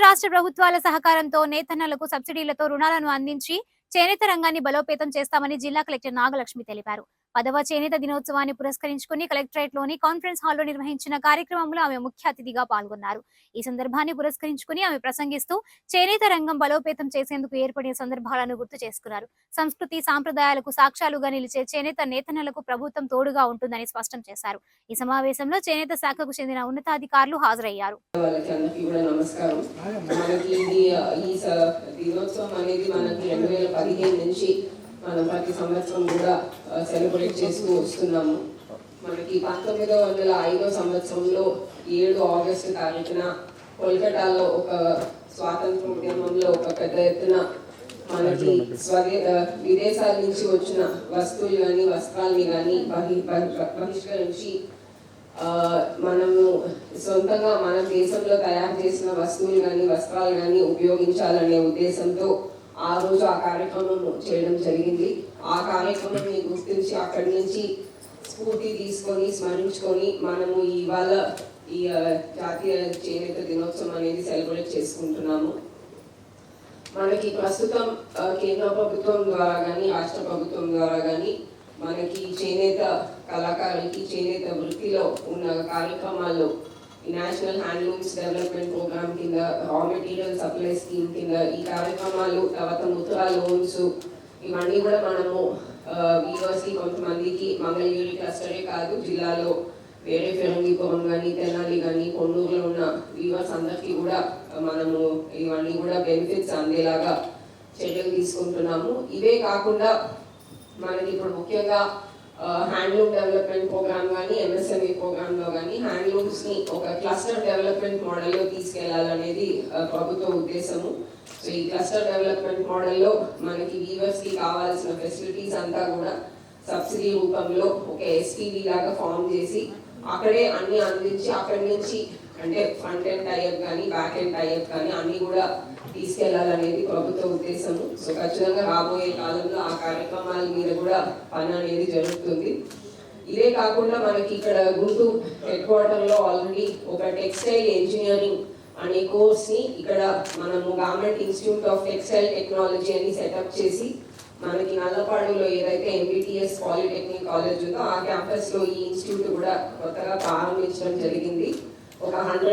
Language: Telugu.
రాష్ట్ర ప్రభుత్వాల సహకారంతో నేతన్నలకు సబ్సిడీలతో రుణాలను అందించి చేనేత రంగాన్ని బలోపేతం చేస్తామని జిల్లా కలెక్టర్ నాగలక్ష్మి తెలిపారు. 10వ చేనేత దినోత్సవాన్ని పురస్కరించుకుని కలెక్టరేట్ లోని కాన్ఫరెన్స్ హాల్లో నిర్వహించిన కార్యక్రమంలో ఆమె ముఖ్య అతిథిగా పాల్గొన్నారు. ఈ సందర్భాన్ని పురస్కరించుకుని ఆమె ప్రసంగిస్తూ చేనేత రంగం బలోపేతం చేసేందుకు ఏర్పడిన సందర్భాలను గుర్తు చేసుకున్నారు. సంస్కృతి సాంప్రదాయాలకు సాక్ష్యాలుగా నిలిచే చేనేత నేతన్నలకు ప్రభుత్వం తోడుగా ఉంటుందని స్పష్టం చేశారు. ఈ సమావేశంలో చేనేత శాఖకు చెందిన ఉన్నతాధికారులు హాజరయ్యారు. మనం ప్రతి సంవత్సరం కూడా సెలబ్రేట్ చేస్తూ వస్తున్నాము. మనకి 1905 సంవత్సరంలో 7 ఆగస్టు తారీఖున కోల్కతాలో ఒక స్వాతంత్ర ఉద్యమంలో ఒక పెద్ద ఎత్తున మనకి విదేశాల నుంచి వచ్చిన వస్తువులు కానీ వస్త్రాలని కానీ బహిష్కరించి మనము సొంతంగా మన దేశంలో తయారు చేసిన వస్తువులు కానీ వస్త్రాలు కానీ ఉపయోగించాలనే ఉద్దేశంతో ఆ రోజు ఆ కార్యక్రమం చేయడం జరిగింది. ఆ కార్యక్రమాన్ని గుర్తించి అక్కడి నుంచి స్ఫూర్తి తీసుకొని స్మరించుకొని మనము ఇవాళ ఈ జాతీయ చేనేత దినోత్సవం అనేది సెలబ్రేట్ చేసుకుంటున్నాము. మనకి ప్రస్తుతం కేంద్ర ప్రభుత్వం ద్వారా కానీ రాష్ట్ర ప్రభుత్వం ద్వారా కానీ మనకి చేనేత కళాకారులకి చేనేత వృత్తిలో ఉన్న కార్యక్రమాల్లో నేషనల్ హ్యాండ్లూమ్స్ డెవలప్మెంట్ ప్రోగ్రామ్ కింద రా మెటీరియల్ సప్లై స్కీమ్ కింద ఈ కార్యక్రమాలు తర్వాత ముద్రా లోన్స్ ఇవన్నీ కూడా మనము వీవర్స్కి కొంతమందికి మంగళగిరి క్లస్టరే కాదు జిల్లాలో వేరే ఫిరంగిపురం కానీ తెనాలి కానీ కొన్నూరులో ఉన్న వీవర్స్ అందరికీ కూడా మనము ఇవన్నీ కూడా బెనిఫిట్స్ అందేలాగా చర్యలు తీసుకుంటున్నాము. ఇవే కాకుండా మనకి ఇప్పుడు ముఖ్యంగా హ్యాండ్లూమ్ డెవలప్మెంట్ ప్రోగ్రామ్ కానీ ఎంఎస్ఎంఈ ప్రోగ్రామ్లో కానీ హ్యాండ్లూమ్స్ని ఒక క్లస్టర్ డెవలప్మెంట్ మోడల్లో తీసుకెళ్లాలనేది ప్రభుత్వ ఉద్దేశము. సో ఈ క్లస్టర్ డెవలప్మెంట్ మోడల్లో మనకి వీవర్స్కి కావాల్సిన ఫెసిలిటీస్ అంతా కూడా సబ్సిడీ రూపంలో ఒక ఎస్పీవీ లాగా ఫామ్ చేసి అక్కడే అన్ని అందించి అక్కడి నుంచి అంటే ఫ్రంట్ ఎండ్ టైప్ కానీ బ్యాక్ ఎండ్ టైప్ కానీ అన్ని కూడా తీసుకెళ్లాలనేది ప్రభుత్వ ఉద్దేశము. సో ఖచ్చితంగా రాబోయే కాలంలో ఆ కార్యక్రమాల మీద కూడా పని అనేది జరుగుతుంది. ఇదే కాకుండా మనకి ఇక్కడ గుంటూరు హెడ్ క్వార్టర్లో ఆల్రెడీ ఒక టెక్స్టైల్ ఇంజనీరింగ్ అనే కోర్స్ని ఇక్కడ మనము government institute of textile technology అని సెటప్ చేసి మనకి నల్లపాడులో ఏదైతే ఎంబీటీఎస్ పాలిటెక్నిక్ కాలేజ్ ఉందో ఆ క్యాంపస్లో ఈ ఇన్స్టిట్యూట్ కూడా కొత్తగా ప్రారంభించడం జరిగింది. ఒక 100